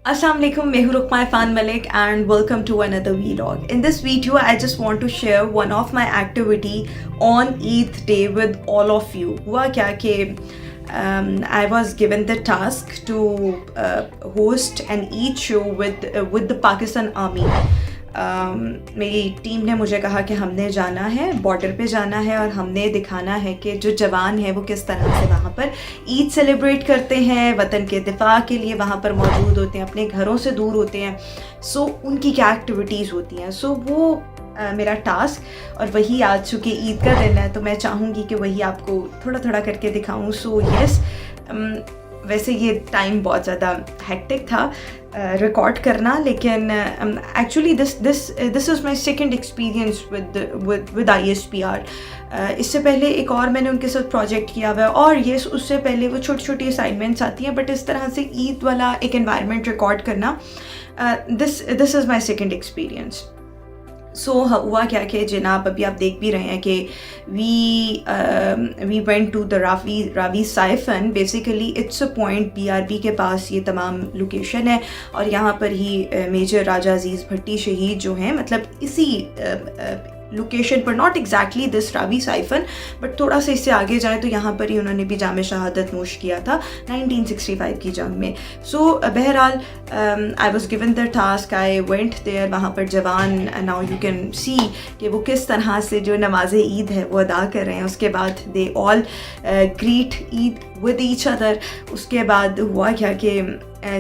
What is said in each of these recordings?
Assalamu alaikum, मैं हूँ Rukma Irfan Malik and welcome to another vlog. In this video, I just want to share one of my activity on Eid day with all of you. हुआ क्या कि I was given the task to host an Eid show with the Pakistan Army. मेरी team ने मुझे कहा कि हमने जाना है, बॉर्डर पे जाना है और हमने दिखाना है कि जो जवान हैं वो किस तरह से वहाँ पर ईद सेलिब्रेट करते हैं, वतन के दिफा के लिए वहाँ पर मौजूद होते हैं, अपने घरों से दूर होते हैं. सो उनकी क्या एक्टिविटीज़ होती हैं. सो वो मेरा टास्क, और वही आज चूँकि ईद का दिन है तो मैं चाहूँगी कि वही आपको थोड़ा थोड़ा करके दिखाऊँ. सो यस, वैसे ये टाइम बहुत ज़्यादा हेक्टिक था रिकॉर्ड करना, लेकिन actually this is my second experience with ISPR. इससे पहले एक और मैंने उनके साथ प्रोजेक्ट किया हुआ है, और ये उससे पहले वो छोटी छोटी असाइनमेंट्स आती हैं, बट इस तरह से ईद वाला एक एनवायरनमेंट रिकॉर्ड करना, this is my second experience. So हुआ क्या कि जनाब अभी आप देख भी रहे हैं कि we went to the Ravi siphon. Basically it's a point BRB के पास ये तमाम लोकेशन है, और यहाँ पर ही मेजर राजा अजीज़ भट्टी शहीद जो हैं, मतलब इसी लोकेशन पर, not exactly this Ravi siphon but थोड़ा सा इससे आगे जाए तो यहाँ पर ही उन्होंने भी जाम शहादत नोश किया था 1965 की जंग में. सो बहरहाल I was given the task, I went there. वहाँ पर जवान, नाउ यू कैन सी कि वो किस तरह से जो नमाज ईद है वो अदा कर रहे हैं. उसके बाद they all greet Eid with each other. उसके बाद हुआ क्या कि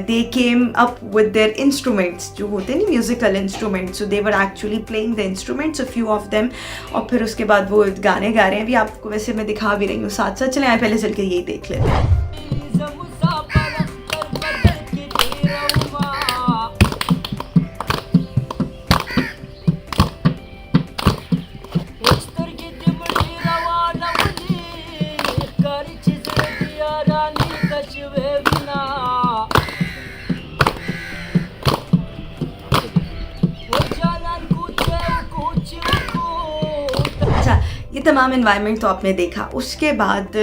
they came up with their instruments, जो होते हैं musical instruments. so they were actually playing the instruments, a few of them. और फिर उसके बाद वो गाने गा रहे हैं. अभी आपको वैसे मैं दिखा भी रही हूँ साथ साथ. चलें पहले चल के यही देख लेते हैं. ये तमाम एनवायरनमेंट तो आपने देखा. उसके बाद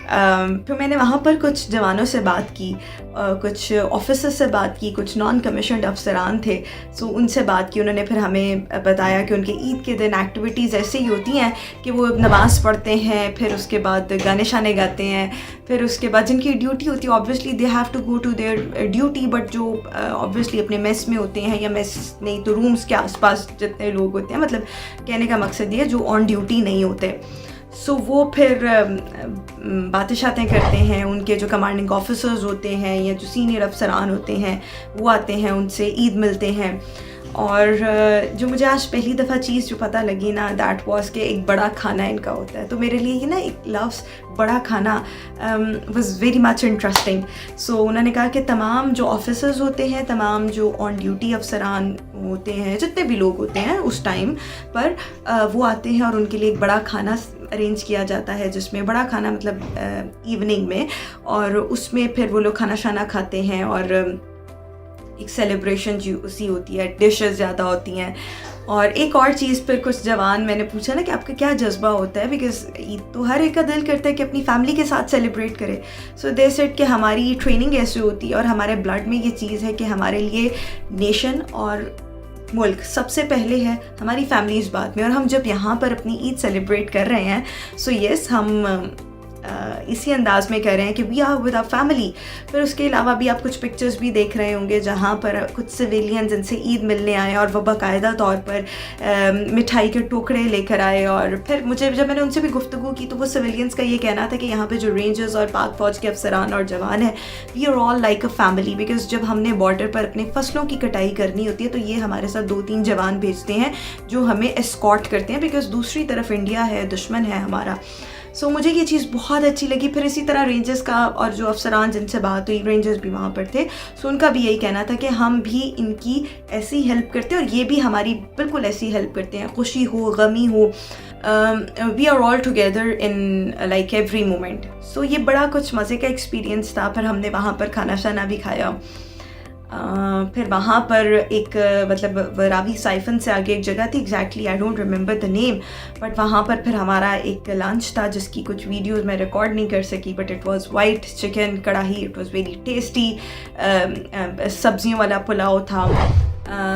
फिर मैंने वहाँ पर कुछ जवानों से बात की, कुछ ऑफिसर से बात की, कुछ नॉन कमीशनड अफसरान थे. सो उनसे बात की. उन्होंने फिर हमें बताया कि उनके ईद के दिन एक्टिविटीज़ ऐसे ही होती हैं कि वो नमाज़ पढ़ते हैं, फिर उसके बाद गाने शाने गाते हैं, फिर उसके बाद जिनकी ड्यूटी होती है obviously they have to go to their duty, but जो ऑब्वियसली अपने मेस में होते हैं, या मेस नहीं तो रूम्स के आसपास जितने लोग होते हैं, मतलब कहने का मकसद ये जो ऑन ड्यूटी नहीं होते. सो वो फिर बातें शातें करते हैं. उनके जो कमांडिंग ऑफिसर्स होते हैं या जो सीनियर अफसरान होते हैं वो आते हैं, उनसे ईद मिलते हैं. और जो मुझे आज पहली दफ़ा चीज़ जो पता लगी ना, दैट वाज कि एक बड़ा खाना इनका होता है. तो मेरे लिए ये ना एक लफ्ज़ बड़ा खाना वाज वेरी मच इंटरेस्टिंग. सो उन्होंने कहा कि तमाम जो ऑफिसर्स होते हैं, तमाम जो ऑन ड्यूटी अफसरान होते हैं, जितने भी लोग होते हैं उस टाइम पर, वो आते हैं और उनके लिए एक बड़ा खाना अरेंज किया जाता है, जिसमें बड़ा खाना मतलब इवनिंग में, और उसमें फिर वो लोग खाना शाना खाते हैं, और एक सेलिब्रेशन सी होती है, डिशेस ज़्यादा होती हैं. और एक और चीज़ पर कुछ जवान, मैंने पूछा ना कि आपका क्या जज्बा होता है, बिकॉज़ ईद तो हर एक का दिल करता है कि अपनी फैमिली के साथ सेलिब्रेट करे. सो दे सेड कि हमारी ट्रेनिंग ऐसी होती है और हमारे ब्लड में ये चीज़ है कि हमारे लिए नेशन और मुल्क सबसे पहले है, हमारी फैमिलीज़ बाद में. और हम जब यहाँ पर अपनी ईद सेलिब्रेट कर रहे हैं, सो यस हम इसी अंदाज में कह रहे हैं कि we are with our family. फिर उसके अलावा भी आप कुछ पिक्चर्स भी देख रहे होंगे जहाँ पर कुछ सिविलियंस इनसे ईद मिलने आए, और वह बाकायदा तौर पर मिठाई के टुकड़े लेकर आए. और फिर जब मैंने उनसे भी गुफ्तगू की तो वो सिविलियंस का ये कहना था कि यहाँ पे जो रेंजर्स और पाक फ़ौज के अफसरान और जवान हैं, we are all like a family. Because जब हमने बॉर्डर पर अपने फसलों की कटाई करनी होती है तो ये हमारे साथ 2-3 जवान भेजते हैं जो हमें एस्कॉर्ट करते हैं, बिकॉज़ दूसरी तरफ इंडिया है, दुश्मन है हमारा. सो मुझे ये चीज़ बहुत अच्छी लगी. फिर इसी तरह रेंजर्स का, और जो अफसरान जिनसे बात हुई, रेंजर्स भी वहाँ पर थे, सो उनका भी यही कहना था कि हम भी इनकी ऐसी हेल्प करते हैं और ये भी हमारी बिल्कुल ऐसी हेल्प करते हैं, खुशी हो, गमी हो, we are all together in like every moment. So ये बड़ा कुछ मज़े का एक्सपीरियंस था. फिर हमने वहाँ पर खाना शाना भी खाया. پھر وہاں پر ایک مطلب راوی سائفن سے آگے ایک جگہ تھی، exactly I don't remember the name, but وہاں پر پھر ہمارا ایک لنچ تھا جس کی کچھ ویڈیوز میں ریکارڈ نہیں کر سکی، but it was white chicken karahi, it was very tasty, سبزیوں والا پلاؤ تھا.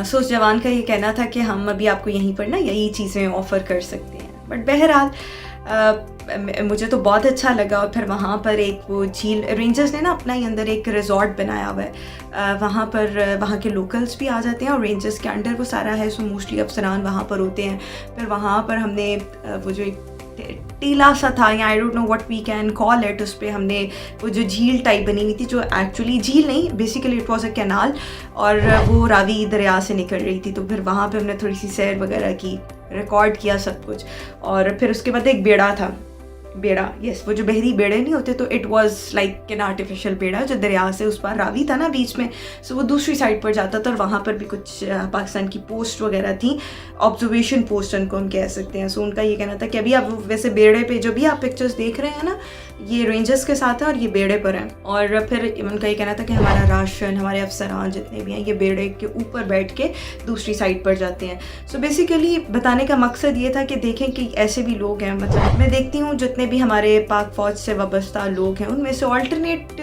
سو اس جوان کا یہ کہنا تھا کہ ہم ابھی آپ کو یہیں پر نا یہی چیزیں آفر کر سکتے ہیں. بٹ بہرحال مجھے تو بہت اچھا لگا. اور پھر وہاں پر ایک وہ جھیل، رینجرز نے نا اپنا ہی اندر ایک ریزورٹ بنایا ہوا ہے، وہاں پر وہاں کے لوکلز بھی آ جاتے ہیں اور رینجرز کے انڈر وہ سارا ہے، سو موسٹلی افسران وہاں پر ہوتے ہیں. پھر وہاں پر ہم نے وہ جو ایک ٹیلا سا تھا یا I don't know what we can call it, اس پہ ہم نے وہ جو جھیل ٹائپ بنی ہوئی تھی، جو ایکچولی جھیل نہیں، basically it was a canal, اور وہ راوی دریا سے نکل رہی تھی. تو پھر وہاں پہ ہم نے تھوڑی سی سیر وغیرہ کی، ریکارڈ کیا سب کچھ. اور پھر اس کے بعد ایک بیڑا تھا، بیڑا، یس، وہ جو بحری بیڑے نہیں ہوتے، تو it was like an artificial بیڑا جو دریا سے اس پر راوی تھا نا بیچ میں، سو وہ دوسری سائڈ پر جاتا تھا. اور وہاں پر بھی کچھ پاکستان کی پوسٹ وغیرہ تھیں، آبزرویشن پوسٹ ان کو ہم کہہ سکتے ہیں. سو ان کا یہ کہنا تھا کہ ابھی آپ ویسے بیڑے پہ جو بھی آپ پکچرز دیکھ رہے ہیں نا، یہ رینجرز کے ساتھ ہیں اور یہ بیڑے پر ہیں. اور پھر ان کا یہ کہنا تھا کہ ہمارا راشن، ہمارے افسران جتنے بھی ہیں، یہ بیڑے کے اوپر بیٹھ کے دوسری سائڈ پر جاتے ہیں. سو بیسیکلی بتانے کا مقصد یہ تھا کہ دیکھیں کہ ایسے بھی لوگ ہیں. مطلب میں دیکھتی ہوں جتنے بھی ہمارے پاک فوج سے وابستہ لوگ ہیں، ان میں سے آلٹرنیٹ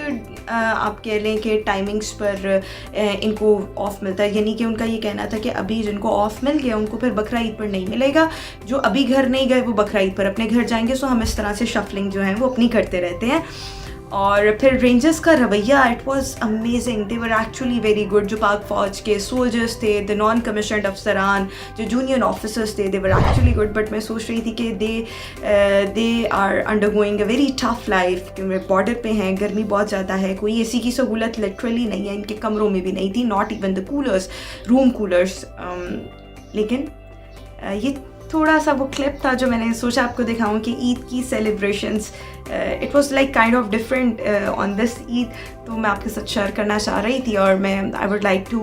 آپ کہہ لیں کہ ٹائمنگز پر ان کو آف ملتا ہے. یعنی کہ ان کا یہ کہنا تھا کہ ابھی جن کو آف مل گیا ان کو پھر بقرہ عید پر نہیں ملے گا، جو ابھی گھر نہیں گئے وہ بقرہ عید پر اپنے گھر جائیں گے. سو ہم اس طرح سے شفلنگ جو ہے وہ اپنی کرتے رہتے ہیں. اور پھر رینجرز کا رویہ، it was amazing, they were actually very good. جو پاک فوج کے سولجرز تھے، دا نان کمیشنڈ افسران، جو جونیئر آفیسرز تھے، they were actually good. But میں سوچ رہی تھی کہ they are undergoing a very tough life, کیونکہ بارڈر پہ ہیں، گرمی بہت زیادہ ہے، کوئی اے سی کی سہولت لٹرلی نہیں ہے، ان کے کمروں میں بھی نہیں تھی، not even the coolers, room coolers. لیکن یہ تھوڑا سا وہ کلپ تھا جو میں نے سوچا آپ کو دکھاؤں کہ عید کی celebrations it was like kind of different on this Eid. تو میں آپ کے ساتھ شیئر کرنا چاہ رہی تھی. اور میں آئی ووڈ لائک ٹو،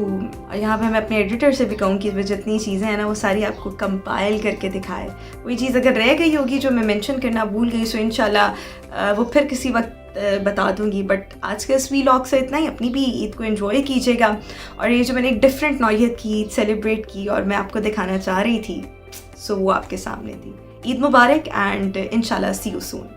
یہاں پہ میں اپنے ایڈیٹر سے بھی کہوں کہ جتنی چیزیں ہیں نا وہ ساری آپ کو کمپائل کر کے دکھائے. کوئی چیز اگر رہ گئی ہوگی جو میں مینشن کرنا بھول گئی، سو انشاءاللہ وہ پھر کسی وقت بتا دوں گی. بٹ آج کے اس ویلاگ سے اتنا ہی. اپنی بھی عید کو انجوائے کیجیے گا. اور یہ جو میں نے ایک ڈفرینٹ نوعیت کی عید سیلیبریٹ کی اور میں آپ کو دکھانا چاہ رہی تھی، سو وہ آپ کے سامنے تھی. عید مبارک اینڈ انشاءاللہ سی یو سون.